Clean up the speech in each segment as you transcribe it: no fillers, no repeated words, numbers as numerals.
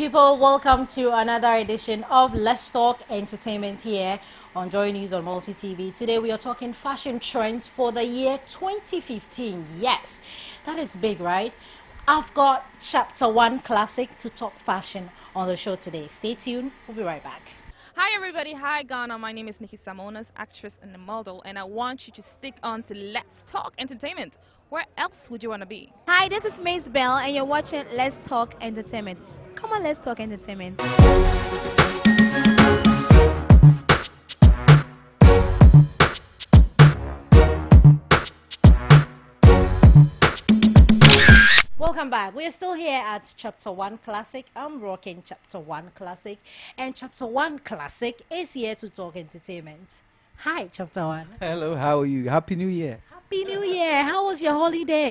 people, welcome to another edition of Let's Talk Entertainment here on Joy News on Multi TV. Today we are talking fashion trends for the year 2015. Yes, that is big, right? I've got Chapter 1 Classic to talk fashion on the show today. Stay tuned, we'll be right back. Hi everybody, hi Ghana. My name is Nikki Samonas, actress and a model, and I want you to stick on to Let's Talk Entertainment. Where else would you want to be? Hi, this is Mace Bell, and you're watching Let's Talk Entertainment. Come on, let's talk entertainment. Welcome back. We're still here at Chapter 1 Classic. I'm rocking Chapter 1 Classic, and Chapter 1 Classic is here to talk entertainment. Hi, Chapter 1. Hello, how are you? Happy New Year. Happy New Year. How was your holiday?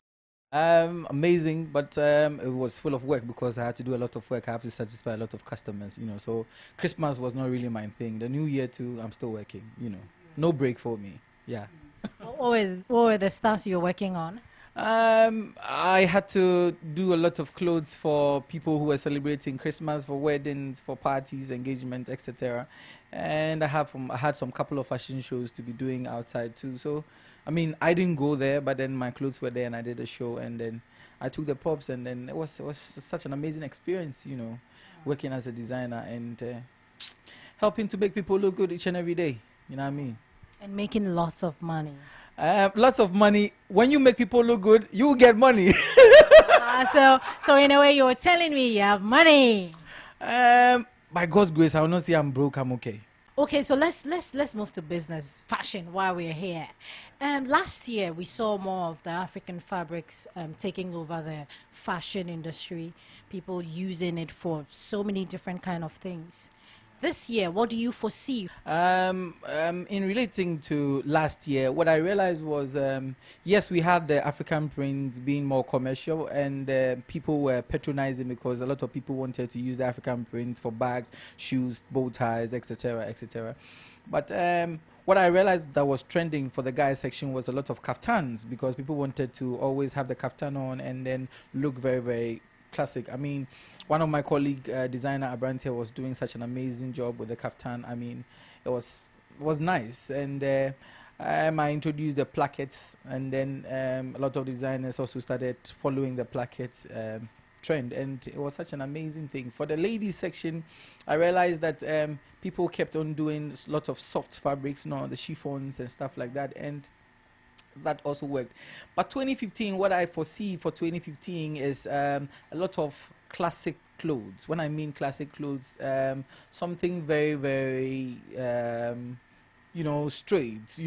Amazing, but it was full of work because I had to do a lot of work. I have to satisfy a lot of customers, so Christmas was not really my thing. The New Year too, I'm still working, No break for me. Yeah. What were the stuffs you were working on? I had to do a lot of clothes for people who were celebrating Christmas, for weddings, for parties, engagement, etc. And I had some couple of fashion shows to be doing outside too. So, I didn't go there, but then my clothes were there, and I did a show, and then I took the props, and then it was such an amazing experience, working as a designer and helping to make people look good each and every day. You know what I mean? And making lots of money. Lots of money. When you make people look good, you get money. So in a way, you're telling me you have money. By God's grace, I will not say I'm broke. I'm okay. Okay, so let's move to business, fashion, while we're here. Last year, we saw more of the African fabrics taking over the fashion industry, people using it for so many different kind of things. This year, what do you foresee? In relating to last year, what I realized was, yes, we had the African prints being more commercial, and people were patronizing because a lot of people wanted to use the African prints for bags, shoes, bow ties, etc., etc. But what I realized that was trending for the guys section was a lot of kaftans, because people wanted to always have the kaftan on and then look very, very classic. One of my colleague designer Abrante was doing such an amazing job with the kaftan. It was nice, and I introduced the plackets, and then a lot of designers also started following the plackets trend, and it was such an amazing thing. For the ladies section, I realized that people kept on doing a lot of soft fabrics, the chiffons and stuff like that, and that also worked. But 2015, what I foresee for 2015 is a lot of classic clothes. When I mean classic clothes, something very, very, straight,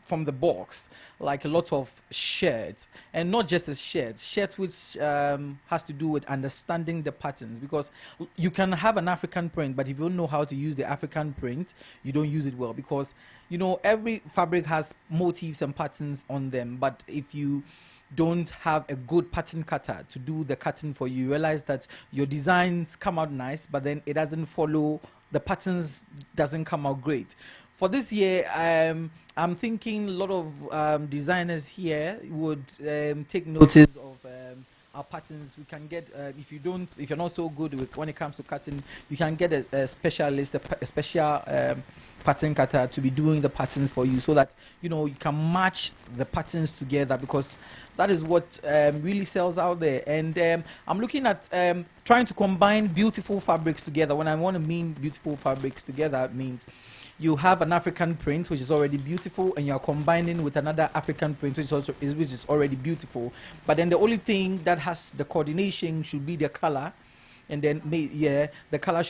from the box, like a lot of shirts, and not just as shirts which has to do with understanding the patterns, because you can have an African print, but if you don't know how to use the African print, you don't use it well, because every fabric has motifs and patterns on them, but if you don't have a good pattern cutter to do the cutting for you, you realize that your designs come out nice, but then it doesn't follow, the patterns doesn't come out great. For this year, I'm thinking a lot of designers here would take notice of our patterns. We can get, if you're not so good with when it comes to cutting, you can get a specialist, a special pattern cutter to be doing the patterns for you, so that you can match the patterns together, because that is what really sells out there. And I'm looking at trying to combine beautiful fabrics together. When I want to mean beautiful fabrics together, it means you have an African print which is already beautiful, and you're combining with another African print which is already beautiful. But then the only thing that has the coordination should be the color, and then the color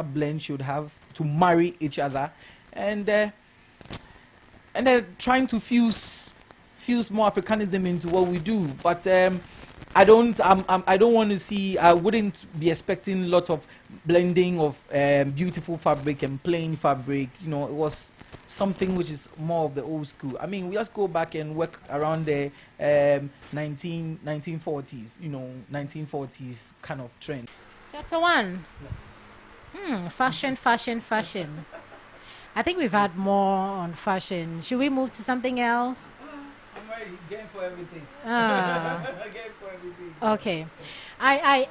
blend should have to marry each other, and then trying to fuse more Africanism into what we do. But I don't want to see. I wouldn't be expecting a lot of blending of beautiful fabric and plain fabric. It was something which is more of the old school. We just go back and work around the 1940s. 1940s kind of trend. Chapter 1. Yes. Fashion. I think we've had more on fashion. Should we move to something else? I'm ready. Game for everything. Ah. Game for everything. Okay. I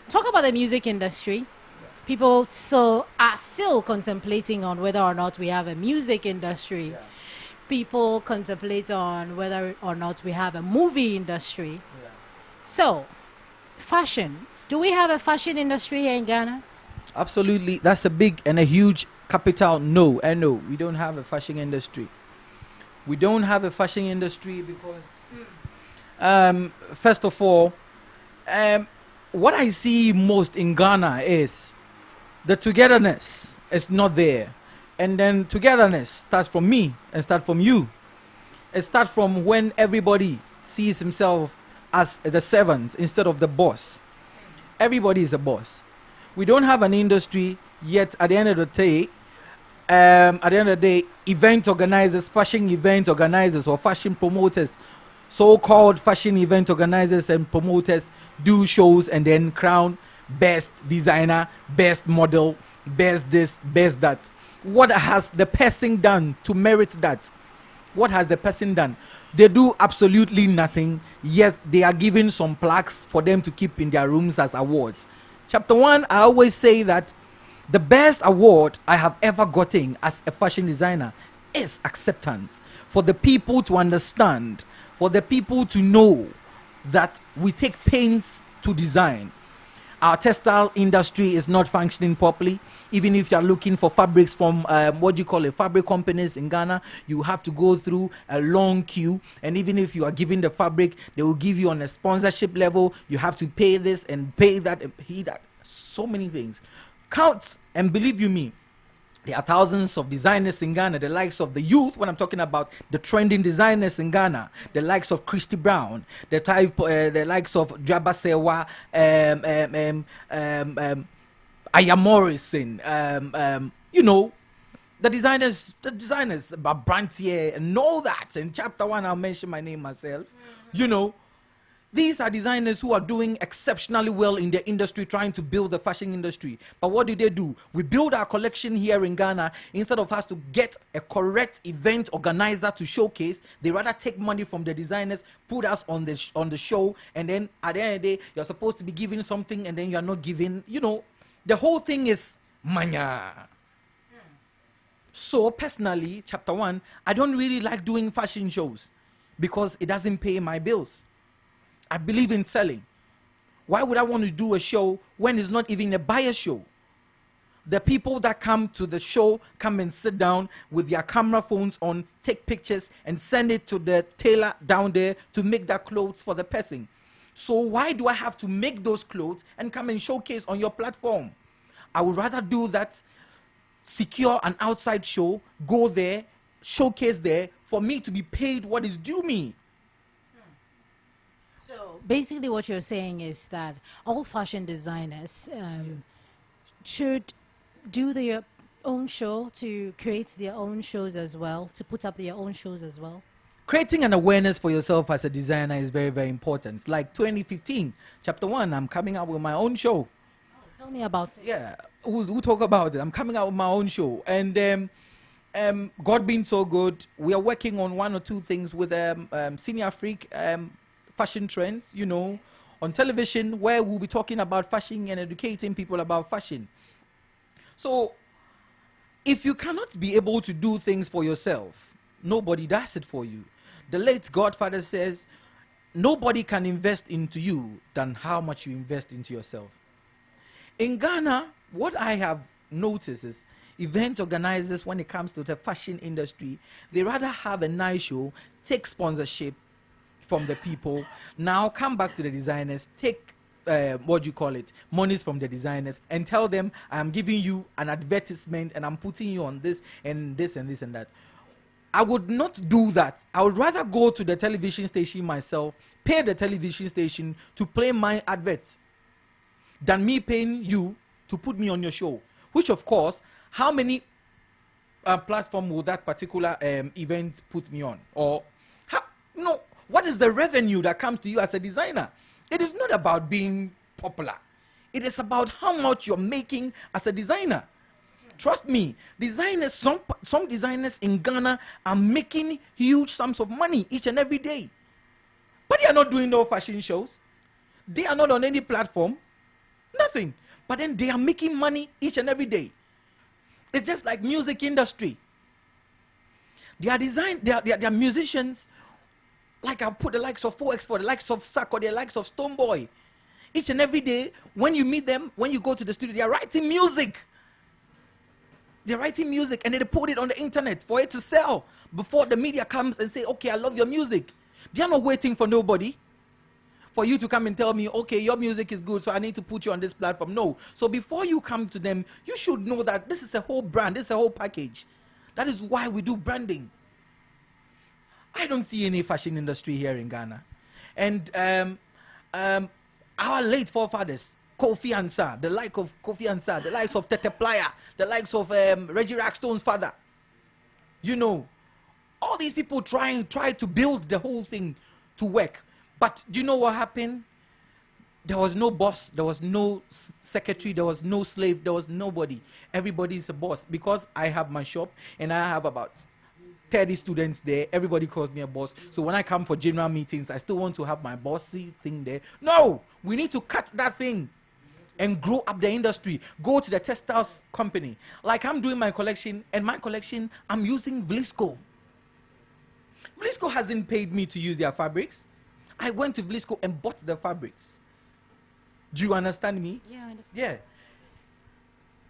talk about the music industry. People are still contemplating on whether or not we have a music industry. People contemplate on whether or not we have a movie industry. So, fashion. Do we have a fashion industry here in Ghana? Absolutely, that's a big and a huge capital no. And no, we don't have a fashion industry. We don't have a fashion industry because, first of all, what I see most in Ghana is the togetherness is not there. And then togetherness starts from me and starts from you. It starts from when everybody sees himself as the servant instead of the boss. Everybody is a boss. We don't have an industry yet. At the end of the day, event organizers, fashion event organizers, or fashion promoters, so-called fashion event organizers and promoters do shows and then crown best designer, best model, best this, best that. What has the person done to merit that? What has the person done? They do absolutely nothing, yet they are given some plaques for them to keep in their rooms as awards. Chapter 1, I always say that the best award I have ever gotten as a fashion designer is acceptance. For the people to understand, for the people to know that we take pains to design. Our textile industry is not functioning properly. Even if you're looking for fabrics from fabric companies in Ghana, you have to go through a long queue. And even if you are given the fabric, they will give you on a sponsorship level. You have to pay this and pay that and pay that. So many things. Count and believe you me, there are thousands of designers in Ghana, the likes of the youth, when I'm talking about the trending designers in Ghana, the likes of Christy Brown, the likes of Draba Sewa, Aya Morrison, the designers, about Brantier and all that. In chapter 1, I'll mention my name myself. These are designers who are doing exceptionally well in the industry, trying to build the fashion industry. But what do? We build our collection here in Ghana. Instead of us to get a correct event organizer to showcase, they rather take money from the designers, put us on the show, and then at the end of the day, you're supposed to be giving something, and then you're not giving. The whole thing is mania. So personally, chapter 1, I don't really like doing fashion shows because it doesn't pay my bills. I believe in selling. Why would I want to do a show when it's not even a buyer show? The people that come to the show come and sit down with their camera phones on, take pictures and send it to the tailor down there to make that clothes for the person. So why do I have to make those clothes and come and showcase on your platform? I would rather do that, secure an outside show, go there, showcase there, for me to be paid what is due me. So basically what you're saying is that all fashion designers should do their own show, to create their own shows as well, to put up their own shows as well. Creating an awareness for yourself as a designer is very, very important. Like 2015, chapter 1, I'm coming out with my own show. Oh, tell me about it. Yeah, we'll talk about it. I'm coming out with my own show. And God being so good, we are working on 1 or 2 things with Senior Freak fashion trends, on television, where we'll be talking about fashion and educating people about fashion. So if you cannot be able to do things for yourself, nobody does it for you. The late Godfather says, nobody can invest into you than how much you invest into yourself. In Ghana, what I have noticed is event organizers, when it comes to the fashion industry, they rather have a nice show, take sponsorship from the people, now come back to the designers, take monies from the designers, and tell them, I'm giving you an advertisement and I'm putting you on this and this and this and that. I would not do that. I would rather go to the television station myself, pay the television station to play my advert, than me paying you to put me on your show. Which, of course, how many platform will that particular event put me on? Or what is the revenue that comes to you as a designer? It is not about being popular. It is about how much you're making as a designer. Trust me, designers, some designers in Ghana are making huge sums of money each and every day. But they are not doing no fashion shows. They are not on any platform. Nothing. But then they are making money each and every day. It's just like music industry. They are musicians. Like I'll put the likes of 4X4, the likes of Sako, the likes of Stonebwoy. Each and every day, when you meet them, when you go to the studio, they are writing music. They're writing music and they put it on the internet for it to sell before the media comes and say, okay, I love your music. They are not waiting for nobody for you to come and tell me, okay, your music is good, so I need to put you on this platform. No. So before you come to them, you should know that this is a whole brand, this is a whole package. That is why we do branding. I don't see any fashion industry here in Ghana. And our late forefathers, Kofi Ansah, the like of Kofi Ansah, the likes of Tete Playa, the likes of Reggie Rackstone's father. You know, all these people try to build the whole thing to work. But do you know what happened? There was no boss, there was no secretary, there was no slave, there was nobody. Everybody is a boss. Because I have my shop and I have about 30 students there, everybody calls me a boss. So when I come for general meetings, I still want to have my bossy thing there. No, we need to cut that thing and grow up the industry. Go to the textiles company. Like I'm doing my collection, and my collection, I'm using Vlisco. Vlisco hasn't paid me to use their fabrics. I went to Vlisco and bought the fabrics. Do you understand me? Yeah, I understand.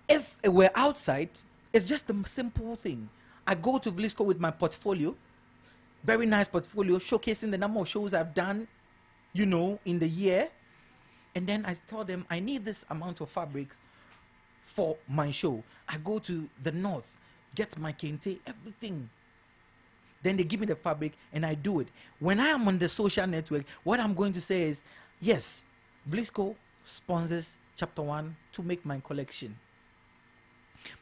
Yeah. If it were outside, it's just a simple thing. I go to Vlisco with my portfolio, very nice portfolio, showcasing the number of shows I've done, you know, in the year. And then I tell them, I need this amount of fabrics for my show. I go to the north, get my kente, everything. Then they give me the fabric and I do it. When I am on the social network, what I'm going to say is, yes, Vlisco sponsors Chapter One to make my collection.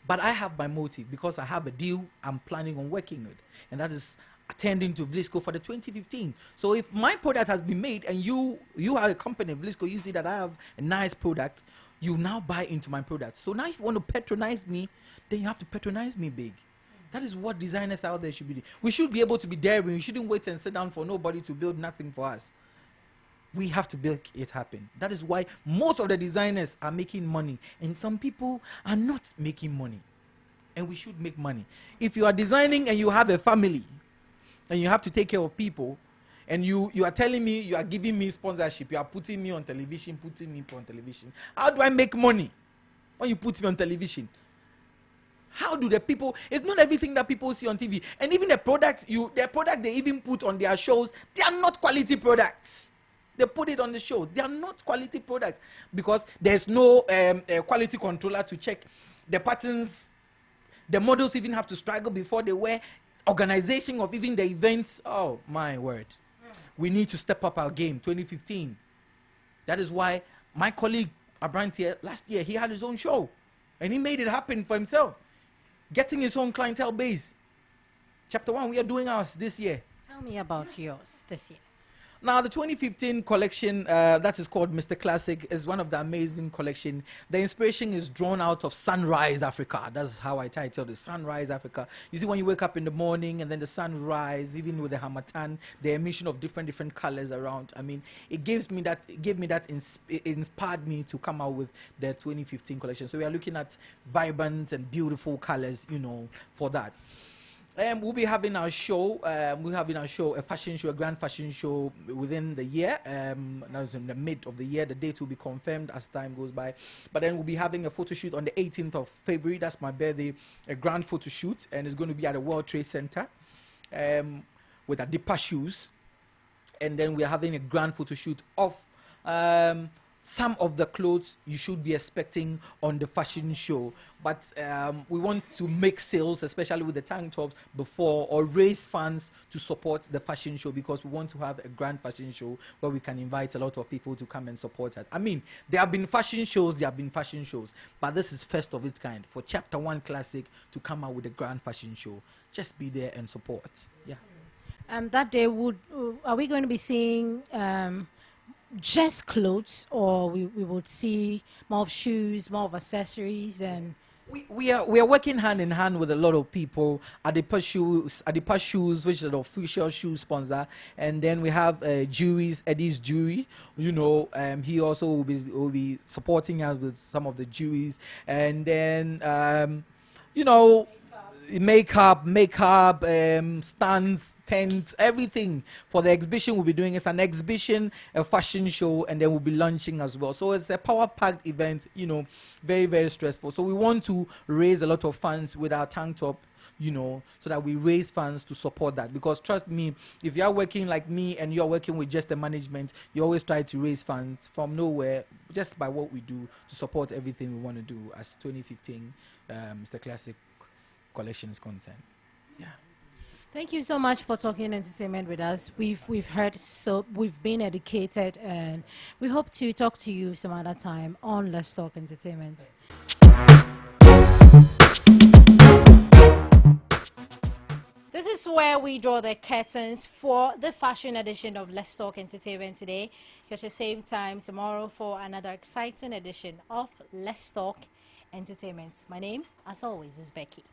But I have my motive because I have a deal I'm planning on working with. And that is attending to Vlisco for the 2015. So if my product has been made and you are a company, Vlisco, you see that I have a nice product, you now buy into my product. So now if you want to patronize me, then you have to patronize me big. That is what designers out there should be doing. We should be able to be daring. We shouldn't wait and sit down for nobody to build nothing for us. We have to make it happen. That is why most of the designers are making money and some people are not making money. And we should make money. If you are designing and you have a family and you have to take care of people and you are telling me, you are giving me sponsorship, you are putting me on television, how do I make money when you put me on television? How do the people, it's not everything that people see on TV. And even the product they even put on their shows, they are not quality products. They put it on the show. They are not quality products because there's no quality controller to check the patterns. The models even have to struggle before they wear. Organization of even the events. Oh, my word. We need to step up our game. 2015. That is why my colleague Abrantier, last year, he had his own show. And he made it happen for himself. Getting his own clientele base. Chapter One, we are doing ours this year. Tell me about yours this year. Now, the 2015 collection, that is called Mr. Classic, is one of the amazing collection. The inspiration is drawn out of Sunrise Africa. That's how I titled it, Sunrise Africa. You see, when you wake up in the morning and then the sunrise, even with the Hamatan, the emission of different colors around. I mean, it inspired me to come out with the 2015 collection. So we are looking at vibrant and beautiful colors, you know, for that. We'll be having our show. A fashion show, a grand fashion show within the year. That's in the mid of the year. The date will be confirmed as time goes by. But then we'll be having a photo shoot on the 18th of February. That's my birthday. A grand photo shoot, and it's going to be at the World Trade Center with Adipa shoes. And then we're having a grand photo shoot of some of the clothes you should be expecting on the fashion show. But we want to make sales, especially with the tank tops, before, or raise funds to support the fashion show, because we want to have a grand fashion show where we can invite a lot of people to come and support it. I mean, there have been fashion shows, but this is first of its kind for Chapter One Classic to come out with a grand fashion show. Just be there and support. Yeah. That day, are we going to be seeing just clothes, or we would see more of shoes, more of accessories, and We are working hand in hand with a lot of people. Adipa Shoes, which is the official shoe sponsor, and then we have Juries, Eddie's Jury. He also will be supporting us with some of the juries, and then makeup, stands, tents, everything for the exhibition we'll be doing. It's an exhibition, a fashion show, and then we'll be launching as well. So it's a power-packed event, very, very stressful. So we want to raise a lot of funds with our tank top, so that we raise funds to support that. Because trust me, if you are working like me and you're working with just the management, you always try to raise funds from nowhere, just by what we do to support everything we want to do as 2015 Mr. Classic collection is concerned. Yeah. Thank you so much for talking entertainment with us. We've heard, so we've been educated, and we hope to talk to you some other time on Let's Talk Entertainment. This is where we draw the curtains for the fashion edition of Let's Talk Entertainment today. Catch the same time tomorrow for another exciting edition of Let's Talk Entertainment. My name, as always, is Becky.